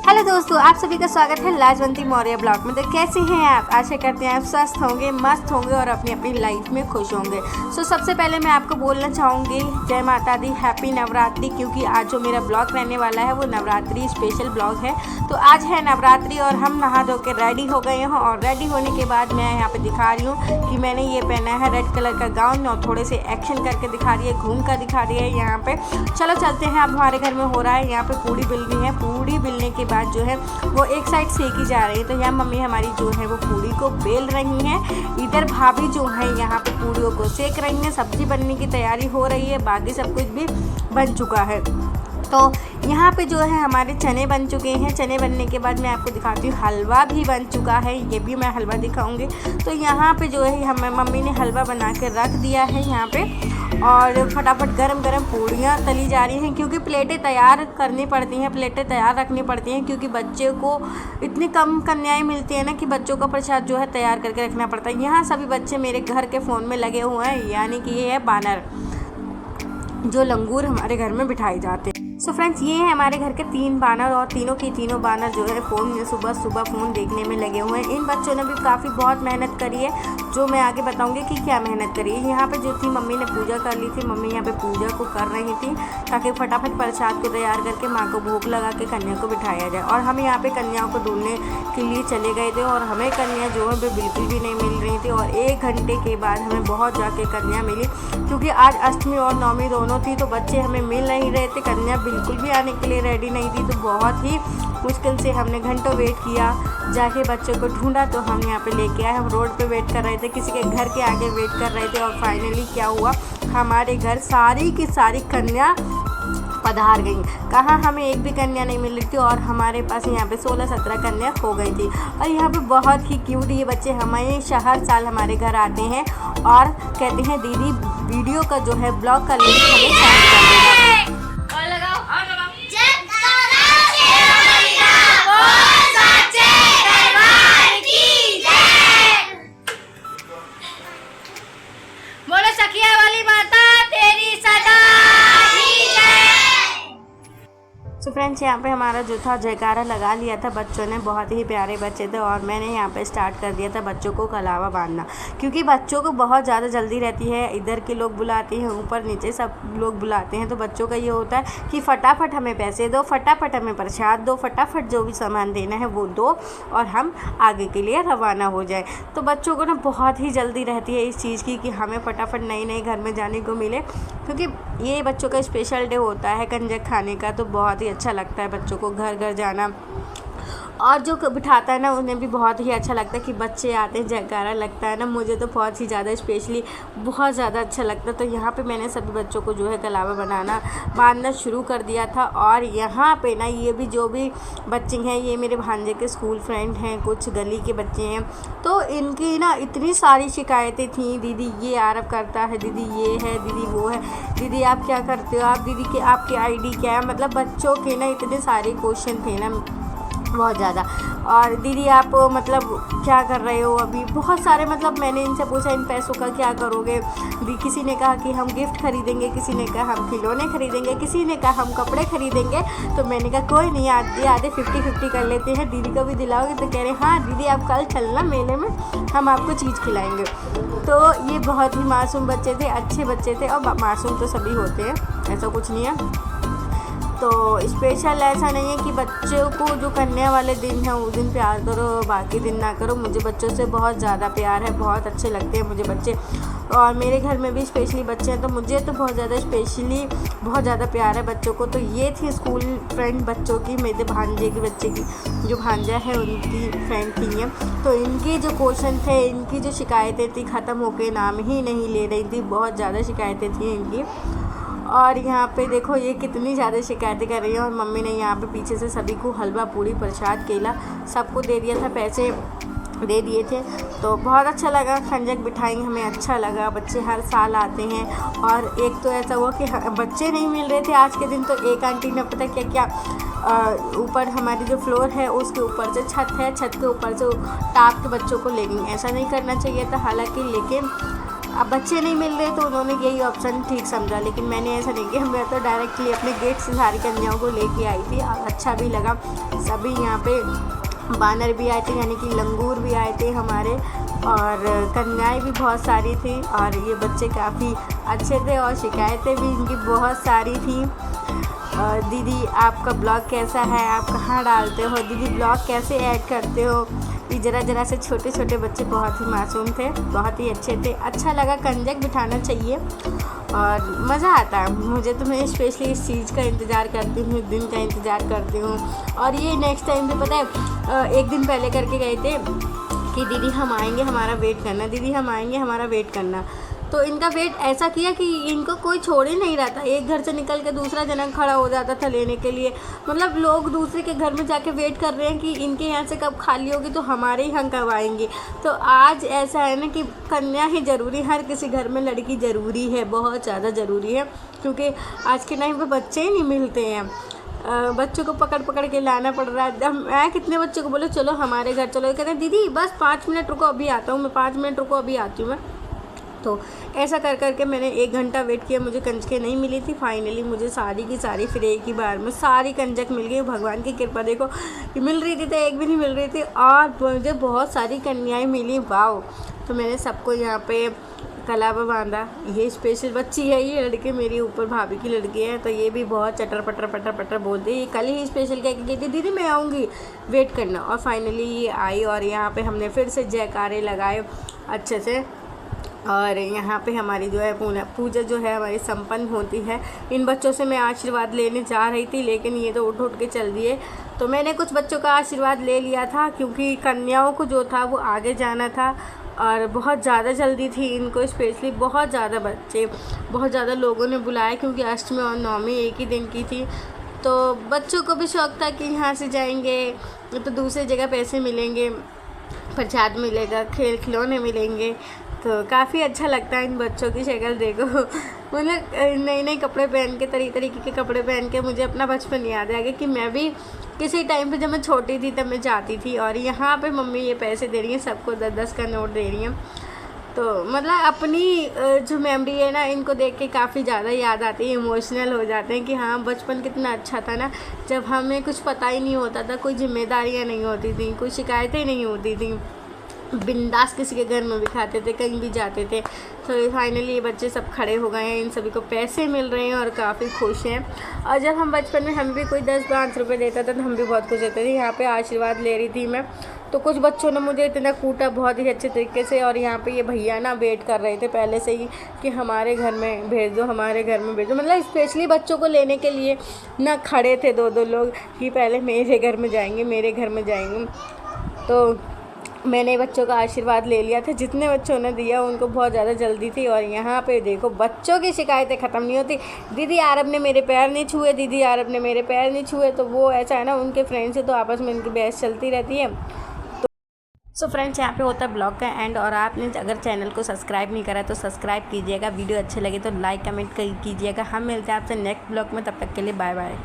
Hello दोस्तों, आप सभी का स्वागत है लाजवंती मौर्य ब्लॉग में। तो कैसे हैं आप? आशा करते हैं आप स्वस्थ होंगे, मस्त होंगे और अपनी अपनी लाइफ में खुश होंगे। सबसे पहले मैं आपको बोलना चाहूँगी जय माता दी, हैप्पी नवरात्रि, क्योंकि आज जो मेरा ब्लॉग रहने वाला है वो नवरात्रि स्पेशल ब्लॉग है। तो आज है नवरात्रि और हम नहा धो के रेडी हो गए हैं और रेडी होने के बाद मैं यहाँ पर दिखा रही हूँ कि मैंने ये पहना है रेड कलर का गाउन और थोड़े से एक्शन करके दिखा रही है, घूम कर दिखा रही है यहाँ पे। चलो चलते हैं, अब हमारे घर में हो रहा है यहाँ पे पूड़ी बिलनी है। पूड़ी बिलने के बाद जो है वो एक साइड सेकी जा रही है। तो यहाँ मम्मी हमारी जो है वो पूड़ी को बेल रही हैं, इधर भाभी जो है यहाँ पे पूड़ियों को सेक रही हैं। सब्जी बनने की तैयारी हो रही है, बाकी सब कुछ भी बन चुका है। तो यहाँ पे जो है हमारे चने बन चुके हैं। चने बनने के बाद मैं आपको दिखाती हूँ हलवा भी बन चुका है, ये भी मैं हलवा दिखाऊंगी। तो यहाँ पे जो है हमें मम्मी ने हलवा बना के रख दिया है यहाँ पे और फटाफट गरम गरम पूड़ियाँ तली जा रही हैं, क्योंकि प्लेटें तैयार करनी पड़ती हैं, प्लेटें तैयार रखनी पड़ती हैं, क्योंकि बच्चे को इतनी कम कन्याएँ मिलती हैं ना कि बच्चों का प्रसाद जो है तैयार करके रखना पड़ता है। यहाँ सभी बच्चे मेरे घर के फ़ोन में लगे हुए हैं, यानी कि ये है बानर, जो लंगूर हमारे घर में बिठाए जाते हैं। फ्रेंड्स, ये है हमारे घर के 3 बानर और तीनों बानर जो है फ़ोन में सुबह सुबह फ़ोन देखने में लगे हुए हैं। इन बच्चों ने भी काफ़ी बहुत मेहनत करी है, जो मैं आगे बताऊंगी कि क्या मेहनत करी है। यहाँ पे जो थी मम्मी ने पूजा कर ली थी, मम्मी यहाँ पे पूजा को कर रही थी ताकि फटाफट प्रसाद को तैयार करके माँ को भोग लगा के कन्या को बिठाया जाए। और हम यहाँ पे कन्याओं को ढूंढने के लिए चले गए थे और हमें कन्या जो है वो बिल्कुल भी नहीं मिल रही थी। और 1 घंटे के बाद हमें बहुत जाके कन्या मिली, क्योंकि आज अष्टमी और नवमी दोनों थी, तो बच्चे हमें मिल नहीं रहे थे। कन्या बिल्कुल भी आने के लिए रेडी नहीं थी। तो बहुत ही मुश्किल से हमने घंटों वेट किया, जाके बच्चों को ढूंढा तो हम यहाँ पे लेके आए। हम रोड पे वेट कर रहे थे, किसी के घर के आगे वेट कर रहे थे और फाइनली क्या हुआ, हमारे घर सारी की सारी कन्या पधार गई। कहाँ हमें एक भी कन्या नहीं मिल रही थी और हमारे पास यहाँ पे 16-17 कन्या हो गई थी। और यहाँ पे बहुत ही क्यूट ये बच्चे हमेशा हर साल हमारे घर आते हैं और कहते हैं दीदी वीडियो का जो है ब्लॉग का लिंक हमें सेंड कर देना। बोलो सखिया वाली माता तेरी सदा की जय। फ्रेंड्स, यहाँ पे हमारा जो था जयकारा लगा लिया था बच्चों ने, बहुत ही प्यारे बच्चे थे। और मैंने यहाँ पे स्टार्ट कर दिया था बच्चों को कलावा बांधना, क्योंकि बच्चों को बहुत ज़्यादा जल्दी रहती है। इधर के लोग बुलाते हैं, ऊपर नीचे सब लोग बुलाते हैं। तो बच्चों का ये होता है कि फटाफट हमें पैसे दो, फटाफट हमें प्रसाद दो, फटाफट जो भी सामान देना है वो दो और हम आगे के लिए रवाना हो जाए। तो बच्चों को ना बहुत ही जल्दी रहती है इस चीज़ की कि हमें फटाफट नई घर में जाने को मिले, क्योंकि ये बच्चों का स्पेशल डे होता है कंजक खाने का। तो बहुत ही अच्छा लगता है बच्चों को घर घर जाना, और जो बिठाता है ना उन्हें भी बहुत ही अच्छा लगता है कि बच्चे आते हैं, जयकारा लगता है ना। मुझे तो बहुत ही ज़्यादा स्पेशली बहुत ज़्यादा अच्छा लगता है। तो यहाँ पे मैंने सभी बच्चों को जो है कलावा बांधना शुरू कर दिया था। और यहाँ पे ना ये भी जो भी बच्चे हैं ये मेरे भांजे के स्कूल फ्रेंड हैं, कुछ गली के बच्चे हैं। तो इनकी ना इतनी सारी शिकायतें थी, दीदी ये आरोप करता है, दीदी ये है, दीदी वो है, दीदी आप क्या करते हो, आप दीदी के आपकी ID क्या है। मतलब बच्चों के ना इतने सारे क्वेश्चन थे ना बहुत ज़्यादा। और दीदी आप मतलब क्या कर रहे हो अभी, बहुत सारे। मतलब मैंने इनसे पूछा इन पैसों का क्या करोगे। किसी ने कहा कि हम गिफ्ट खरीदेंगे, किसी ने कहा हम खिलौने खरीदेंगे, किसी ने कहा हम कपड़े खरीदेंगे। तो मैंने कहा कोई नहीं, आधे 50-50 कर लेते हैं, दीदी को भी दिलाओगे। तो कह रहे हाँ दीदी आप कल चलना मेले में, हम आपको चीज़ खिलाएँगे। तो ये बहुत ही मासूम बच्चे थे, अच्छे बच्चे थे। और मासूम तो सभी होते हैं, ऐसा कुछ नहीं है। तो स्पेशल ऐसा नहीं है कि बच्चों को जो कन्या वाले दिन है उस दिन प्यार करो, बाकी दिन ना करो। मुझे बच्चों से बहुत ज़्यादा प्यार है, बहुत अच्छे लगते हैं मुझे बच्चे। और मेरे घर में भी स्पेशली बच्चे हैं, तो मुझे तो बहुत ज़्यादा स्पेशली बहुत ज़्यादा प्यार है बच्चों को। तो ये थी स्कूल फ्रेंड बच्चों की, मेरे भांजे के बच्चे की, जो भांजा है उनकी फ्रेंड थी है। तो इनके जो क्वेश्चन थे, इनकी जो शिकायतें थी, ख़त्म होके नाम ही नहीं ले रही थी। बहुत ज़्यादा शिकायतें थी इनकी। और यहाँ पे देखो ये कितनी ज़्यादा शिकायतें कर रही है। और मम्मी ने यहाँ पे पीछे से सभी को हलवा पूड़ी प्रसाद केला सबको दे दिया था, पैसे दे दिए थे। तो बहुत अच्छा लगा, खंजक बिठाएंगे, हमें अच्छा लगा। बच्चे हर साल आते हैं। और एक तो ऐसा हुआ कि बच्चे नहीं मिल रहे थे आज के दिन। तो एक आंटी ने पता क्या क्या ऊपर हमारी जो फ्लोर है उसके ऊपर से छत है, छत के ऊपर से टाप के बच्चों को ले गई। ऐसा नहीं करना चाहिए था, हालांकि लेकिन अब बच्चे नहीं मिल रहे तो उन्होंने यही ऑप्शन ठीक समझा, लेकिन मैंने ऐसा नहीं किया। मैं तो डायरेक्टली अपने गेट से सारी कन्याओं को लेके आई थी और अच्छा भी लगा। सभी यहाँ पे बानर भी आए थे, यानी कि लंगूर भी आए थे हमारे, और कन्याएं भी बहुत सारी थी, और ये बच्चे काफ़ी अच्छे थे और शिकायतें भी इनकी बहुत सारी थी। दीदी आपका ब्लॉग कैसा है, आप कहाँ डालते हो, दीदी ब्लॉग कैसे ऐड करते हो। ये ज़रा से छोटे छोटे बच्चे बहुत ही मासूम थे, बहुत ही अच्छे थे। अच्छा लगा, कंजक बिठाना चाहिए और मज़ा आता है मुझे। तो मैं स्पेशली इस चीज़ का इंतज़ार करती हूँ, दिन का इंतज़ार करती हूँ। और ये नेक्स्ट टाइम भी पता है, एक दिन पहले करके गए थे कि दीदी हम आएंगे, हमारा वेट करना, दीदी हम आएंगे, हमारा वेट करना। तो इनका वेट ऐसा किया कि इनको कोई छोड़ ही नहीं रहा था। एक घर से निकल के दूसरा जना खड़ा हो जाता था लेने के लिए। मतलब लोग दूसरे के घर में जाके वेट कर रहे हैं कि इनके यहाँ से कब खाली होगी तो हमारे यहाँ कब आएंगे। तो आज ऐसा है ना कि कन्या ही ज़रूरी, हर किसी घर में लड़की ज़रूरी है, बहुत ज़्यादा ज़रूरी है, क्योंकि आज के टाइम पर बच्चे ही नहीं मिलते हैं। बच्चों को पकड़ के लाना पड़ रहा है। मैं कितने बच्चों को बोलो चलो हमारे घर चलो, कहते हैं दीदी बस 5 मिनट रुको अभी आता हूँ मैं, 5 मिनट रुको अभी आती हूँ मैं। तो ऐसा कर के मैंने 1 घंटा वेट किया, मुझे कंजकें नहीं मिली थी। फाइनली मुझे सारी की सारी फिर एक ही बार में सारी कंजक मिल गई। भगवान की कृपा देखो, मिल रही थी तो एक भी नहीं मिल रही थी, और मुझे बहुत सारी कन्याएं मिली। वाओ! तो मैंने सबको यहाँ पे कलावा बांधा। ये स्पेशल बच्ची है, ये लड़की मेरी ऊपर भाभी की लड़की है, तो ये भी बहुत चटर पटर बोलती है। ये कल ही स्पेशल कह के गई थी दीदी मैं आऊँगी, वेट करना। और फाइनली ये आई और यहाँ पे हमने फिर से जयकारे लगाए अच्छे से। और यहाँ पे हमारी जो है पूजा जो है हमारी संपन्न होती है। इन बच्चों से मैं आशीर्वाद लेने जा रही थी, लेकिन ये तो उठ के चल दिए। तो मैंने कुछ बच्चों का आशीर्वाद ले लिया था, क्योंकि कन्याओं को जो था वो आगे जाना था और बहुत ज़्यादा जल्दी थी इनको। स्पेशली बहुत ज़्यादा लोगों ने बुलाया, क्योंकि अष्टमी और नवमी एक ही दिन की थी। तो बच्चों को भी शौक़ था कि यहाँ से जाएंगे तो दूसरी जगह पैसे मिलेंगे, प्रसाद मिलेगा, खिलौने मिलेंगे। तो काफ़ी अच्छा लगता है इन बच्चों की शक्ल देखो। मतलब नए कपड़े पहन के, तरीके के कपड़े पहन के मुझे अपना बचपन याद आ गया कि मैं भी किसी टाइम पे जब मैं छोटी थी तब मैं जाती थी। और यहाँ पे मम्मी ये पैसे दे रही हैं, सबको 10-10 का नोट दे रही हैं। तो मतलब अपनी जो मेमोरी है ना, इनको देख के काफ़ी ज़्यादा याद आती है, इमोशनल हो जाते हैं कि हाँ बचपन कितना अच्छा था ना, जब हमें कुछ पता ही नहीं होता था, कोई जिम्मेदारियाँ नहीं होती थी, कोई शिकायतें नहीं होती थी, बिंदास किसी के घर में भी खाते थे, कहीं भी जाते थे। तो फाइनली ये बच्चे सब खड़े हो गए हैं, इन सभी को पैसे मिल रहे हैं और काफ़ी खुश हैं। और जब हम बचपन में हम भी कोई 10-5 रुपये देता था तो हम भी बहुत खुश होते थे। यहाँ पे आशीर्वाद ले रही थी मैं, तो कुछ बच्चों ने मुझे इतना कूटा बहुत ही अच्छे तरीके से। और यहाँ पे ये भैया ना वेट कर रहे थे पहले से ही कि हमारे घर में भेज दो, हमारे घर में भेज दो। मतलब स्पेशली बच्चों को लेने के लिए ना खड़े थे 2-2 लोग कि पहले मेरे घर में जाएंगे, मेरे घर में जाएंगे। तो मैंने बच्चों का आशीर्वाद ले लिया था, जितने बच्चों ने दिया उनको बहुत ज़्यादा जल्दी थी। और यहाँ पे देखो बच्चों की शिकायतें ख़त्म नहीं होती। दीदी आरब ने मेरे पैर नहीं छुए, दीदी आरब ने मेरे पैर नहीं छुए। तो वो ऐसा है ना, उनके फ्रेंड्स से तो आपस में इनकी बहस चलती रहती है। सो फ्रेंड्स, यहाँ पे होता है ब्लॉग का एंड। और आपने अगर चैनल को सब्सक्राइब नहीं करा तो सब्सक्राइब कीजिएगा, वीडियो अच्छे लगे तो लाइक कमेंट कीजिएगा। हम मिलते हैं आपसे नेक्स्ट ब्लॉग में, तब तक के लिए बाय बाय।